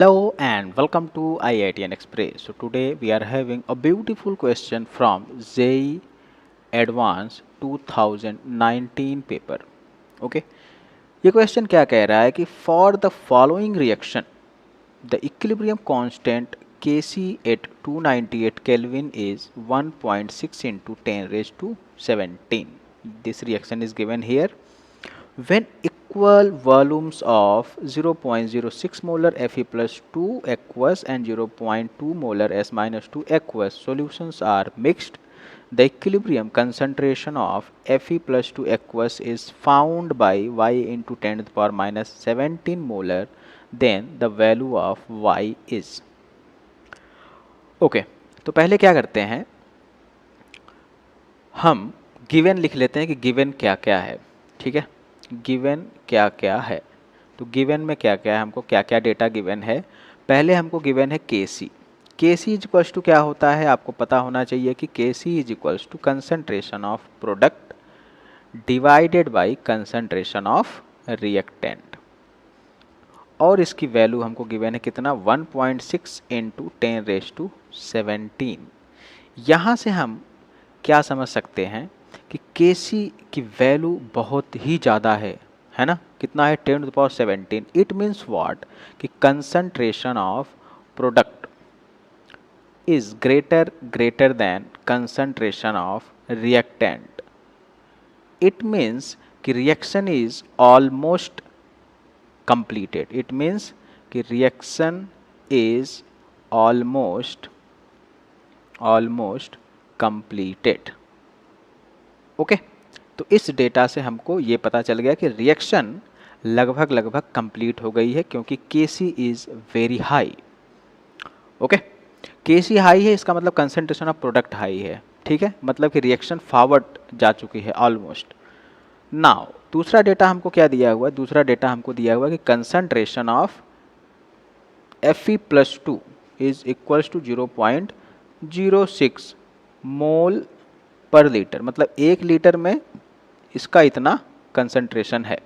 Hello and welcome to IITN Express. So today we are having a beautiful question from JEE Advanced 2019 paper. Okay, ये question क्या कह रहा है कि for the following reaction the equilibrium constant Kc at 298 Kelvin is 1.6 into 10 raised to 17. This reaction is given here. When equal volumes of 0.06 molar Fe plus 2 aqueous and 0.2 molar S minus 2 aqueous solutions are mixed, the equilibrium concentration of Fe plus 2 aqueous is found by Y into 10 to the power minus 17 molar, then the value of Y is. Okay तो पहले क्या करते हैं, हम given लिख लेते हैं कि गिवन क्या क्या है. ठीक है, गिवन क्या क्या है. तो गिवन में क्या क्या है, हमको क्या क्या डेटा गिवन है. पहले हमको गिवन है के सी. के सी इज इक्वल्स टू क्या होता है, आपको पता होना चाहिए कि K C is equals to concentration of product divided by concentration of reactant. और इसकी वैल्यू हमको गिवन है कितना, 1.6 इंटू 10 रेज टू 17. यहाँ से हम क्या समझ सकते हैं कि Kc की वैल्यू बहुत ही ज़्यादा है ना. कितना है, 10 to the power 17. It means what कि concentration of product is greater than concentration of reactant. It means कि reaction is almost completed. It means कि reaction is almost completed. Okay, तो इस डेटा से हमको ये पता चल गया कि रिएक्शन लगभग कंप्लीट हो गई है क्योंकि Kc is very high. Okay, Kc high है, इसका मतलब कंसंट्रेशन ऑफ प्रोडक्ट हाई है. ठीक है, मतलब कि रिएक्शन फॉरवर्ड जा चुकी है ऑलमोस्ट. नाउ दूसरा डेटा हमको क्या दिया हुआ है, दूसरा डेटा हमको दिया हुआ है कि concentration of Fe plus 2 is equals to 0.06 mole per litre. मतलब 1 लीटर में इसका इतना कंसंट्रेशन है.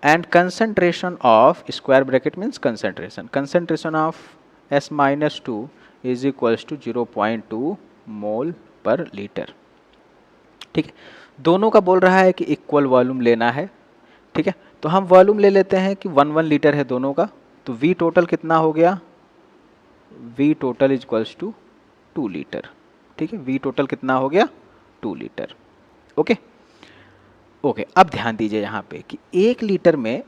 And concentration of square bracket means concentration of S minus 2 is equals to 0.2 mole per litre. ठीक है, दोनों का बोल रहा है कि इक्वल वॉल्यूम लेना है. ठीक है, तो हम वॉल्यूम ले लेते हैं कि 1 लीटर है दोनों का. तो V टोटल कितना हो गया, V total is equals to 2 litre. ठीक है, V टोटल कितना हो गया, 2 लीटर. ओके ओके, अब ध्यान दीजिए यहाँ पे कि 1 लीटर में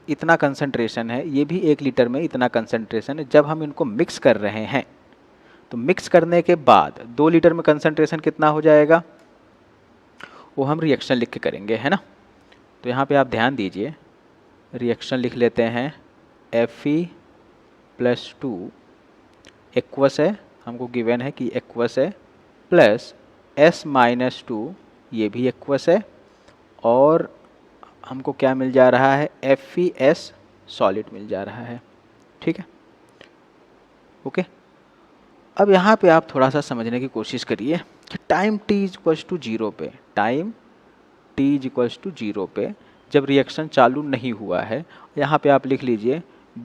इतना कंसंट्रेशन है, ये भी 1 लीटर में इतना कंसंट्रेशन है. जब हम इनको मिक्स कर रहे हैं तो मिक्स करने के बाद 2 लीटर में कंसंट्रेशन कितना हो जाएगा, वो हम रिएक्शन लिख के करेंगे, है ना. तो यहाँ पे आप ध्यान दीजिए, रिएक्शन लिख लेते हैं. Fe प्लस 2 एक्वस है, हमको गिवन है कि एक्वस है, प्लस S माइनस 2 ये भी एक्वस है, और हमको क्या मिल जा रहा है, FeS सॉलिड मिल जा रहा है. ठीक है, ओके. अब यहाँ पे आप थोड़ा सा समझने की कोशिश करिए कि time t is equals to 0 पे, time t is equals to 0 पे जब रिएक्शन चालू नहीं हुआ है, यहाँ पे आप लिख लीजिए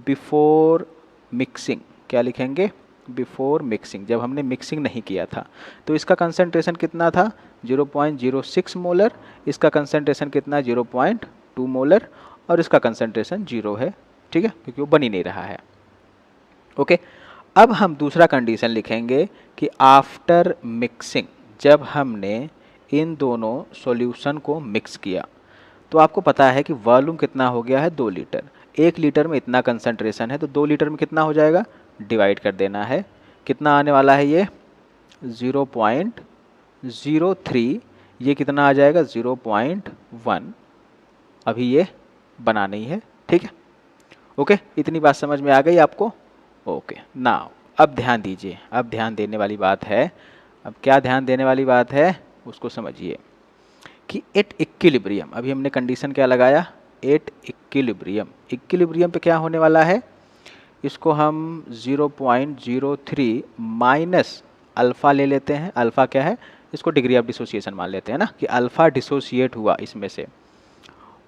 बिफोर मिक्सिंग. क्या लिखेंगे, बिफोर मिक्सिंग, जब हमने मिक्सिंग नहीं किया था. तो इसका कंसंट्रेशन कितना था, 0.06 मोलर. इसका कंसंट्रेशन कितना, 0.2 मोलर, और इसका कंसंट्रेशन 0 है. ठीक है, क्योंकि वो बन ही नहीं रहा है. ओके, अब हम दूसरा कंडीशन लिखेंगे कि आफ्टर मिक्सिंग, जब हमने इन दोनों सॉल्यूशन को मिक्स किया, तो आपको पता है कि वॉल्यूम कितना हो गया है, 2 लीटर. 1 लीटर में इतना कंसंट्रेशन है, तो 2 लीटर में कितना हो जाएगा, डिवाइड कर देना है. कितना आने वाला है, ये 0.03, ये कितना आ जाएगा, 0.1. अभी ये बना नहीं है. ठीक है, ओके, इतनी बात समझ में आ गई आपको. ओके, नाउ अब ध्यान दीजिए, अब ध्यान देने वाली बात है. अब क्या ध्यान देने वाली बात है, उसको समझिए कि एट इक्विलिब्रियम, अभी हमने कंडीशन क्या लगाया, एट इक्विलिब्रियम. इक्विलिब्रियम पे क्या होने वाला है, इसको हम 0.03 माइनस अल्फ़ा ले लेते हैं. अल्फ़ा क्या है, इसको डिग्री ऑफ डिसोसिएशन मान लेते हैं ना, कि अल्फ़ा डिसोसिएट हुआ इसमें से,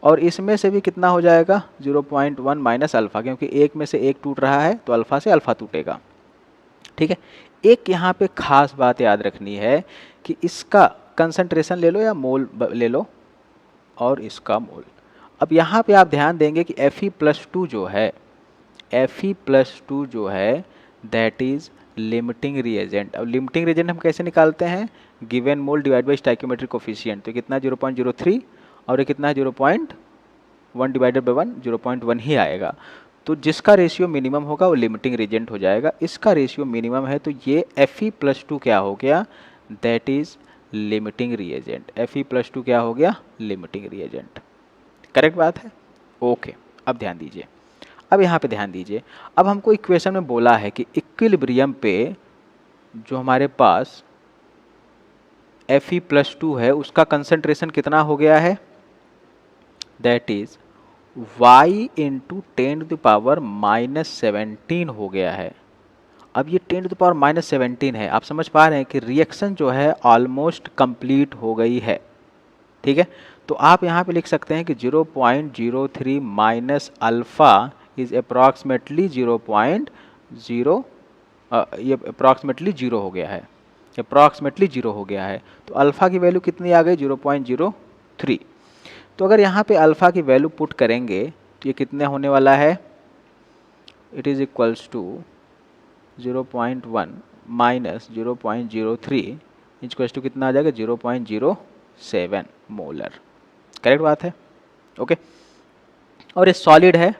और इसमें से भी कितना हो जाएगा 0.1 माइनस अल्फ़ा, क्योंकि एक में से एक टूट रहा है तो अल्फ़ा से अल्फ़ा टूटेगा। ठीक है, एक यहाँ पे खास बात याद रखनी है कि इसका कंसंट्रेशन ले लो या मोल ले लो और इसका मोल। अब यहाँ पे आप ध्यान देंगे कि Fe+2 जो है, Fe+2 जो है दैट इज लिमिटिंग रिएजेंट। अब लिमिटिंग रिएजेंट हम कैसे निकालते हैं, given mole divide by stoichiometric coefficient. तो कितना 0.03 और ये कितना 0.1 डिवाइडेड बाई 1, 0.1 ही आएगा। तो जिसका रेशियो मिनिमम होगा वो लिमिटिंग रिएजेंट हो जाएगा। इसका रेशियो मिनिमम है तो ये Fe+2 क्या हो गया, that is limiting reagent. Fe+2 क्या हो गया, लिमिटिंग रिएजेंट। करेक्ट बात है, ओके। अब ध्यान दीजिए, अब यहाँ पे ध्यान दीजिए, अब हमको इक्वेशन में बोला है कि इक्विलिब्रियम पे जो हमारे पास Fe+2 है उसका कंसंट्रेशन कितना हो गया है, दैट इज y इंटू 10⁻⁻17 हो गया है। अब ये 10⁻⁻17 है, आप समझ पा रहे हैं कि रिएक्शन जो है ऑलमोस्ट कंप्लीट हो गई है। ठीक है, तो आप यहाँ पे लिख सकते हैं कि 0.03 माइनस अल्फ़ा इज अप्रॉक्सीमेटली 0.0, ये अप्रॉक्सीमेटली 0 हो गया है, अप्रॉक्सीमेटली 0 हो गया है। तो अल्फ़ा की वैल्यू कितनी आ गई 0.03। तो अगर यहाँ पे अल्फ़ा की वैल्यू पुट करेंगे तो ये कितने होने वाला है, it is equals to 0.1 minus 0.03 equals to कितना आ जाएगा 0.07 मोलर। करेक्ट बात है, ओके। और ये सॉलिड है,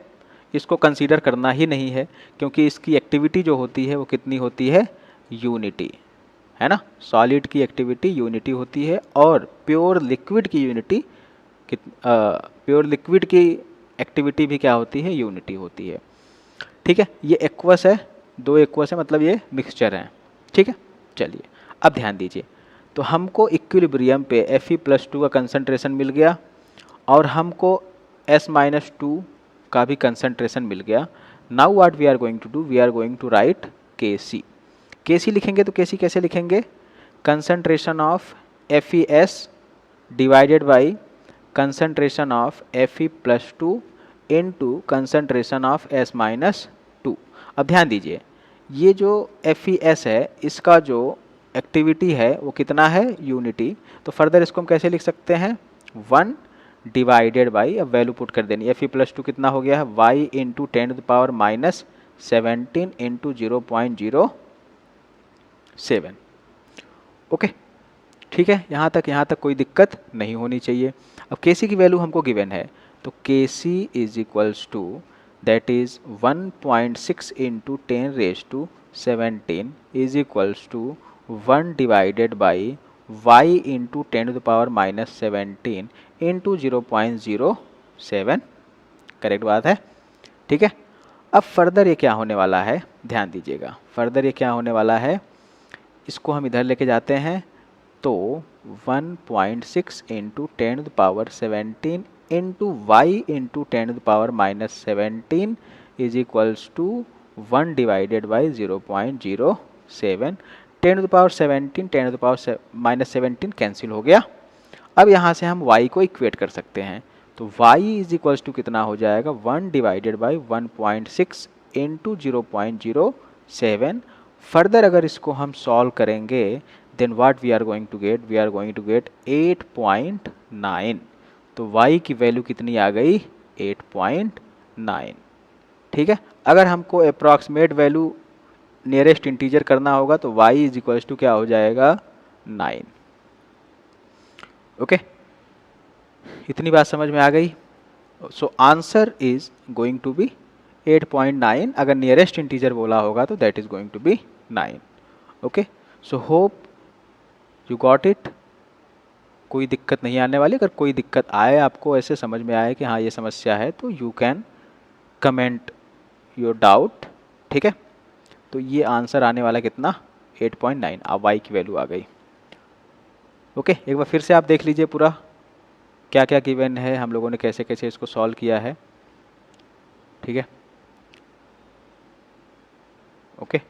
इसको कंसीडर करना ही नहीं है क्योंकि इसकी एक्टिविटी जो होती है वो कितनी होती है, यूनिटी, है ना। सॉलिड की एक्टिविटी यूनिटी होती है और प्योर लिक्विड की यूनिटी, प्योर लिक्विड की एक्टिविटी भी क्या होती है, यूनिटी होती है। ठीक है, ये एक्वस है, दो एक्वस है, मतलब ये मिक्सचर है। ठीक है, चलिए अब ध्यान दीजिए, तो हमको इक्विलिब्रियम पे Fe+2 का कंसंट्रेशन मिल गया और हमको S-2 का भी कंसंट्रेशन मिल गया। Now what we are going to do, we are going to write Kc। Kc लिखेंगे तो Kc कैसे लिखेंगे, concentration of FeS divided by concentration of Fe+2 into concentration of S-2। अब ध्यान दीजिए, ये जो FeS है इसका जो एक्टिविटी है वो कितना है, यूनिटी। तो फर्दर इसको हम कैसे लिख सकते हैं, 1 डिवाइडेड बाई, अब वैल्यू पुट कर देनी, Fe+2 कितना हो गया है y इंटू 10⁻⁻17 इंटू 0.07। ओके, ठीक है, यहाँ तक कोई दिक्कत नहीं होनी चाहिए। अब Kc की वैल्यू हमको गिवन है, तो Kc is equals to that is 1.6 into 10⁻17 is equals to 1 divided by y into 10⁻⁻17 into 0.07। Correct बात है, ठीक है। अब फर्दर ये क्या होने वाला है, ध्यान दीजिएगा, फर्दर ये क्या होने वाला है, इसको हम इधर लेके जाते हैं तो 1.6 into 10⁻17 into y into 10⁻⁻17 is equals to 1 divided by 0.07। 10⁻17 10⁻⁻17 cancel हो गया। अब यहाँ से हम y को इक्वेट कर सकते हैं, तो y इज इक्वल्स टू कितना हो जाएगा 1 डिवाइडेड बाई 1.6 इंटू 0.07। फर्दर अगर इसको हम सॉल्व करेंगे then what we are going to get, we are going to get 8.9। तो y की वैल्यू कितनी आ गई 8.9। ठीक है, अगर हमको अप्रॉक्सीमेट वैल्यू नियरेस्ट इंटीजर करना होगा तो y इज इक्वल्स टू क्या हो जाएगा 9। ओके, इतनी बात समझ में आ गई। So answer is going to be 8.9। अगर नियरेस्ट इंटीजर बोला होगा तो that is going to be 9। Okay, so hope you got it, कोई दिक्कत नहीं आने वाली। अगर कोई दिक्कत आए, आपको ऐसे समझ में आए कि हाँ ये समस्या है, तो you can comment your doubt. ठीक है, तो ये आंसर आने वाला कितना 8.9। अब y की वैल्यू आ गई। ओके, एक बार फिर से आप देख लीजिए पूरा क्या क्या गिवन है, हम लोगों ने कैसे कैसे इसको सॉल्व किया है। ठीक है, ओके।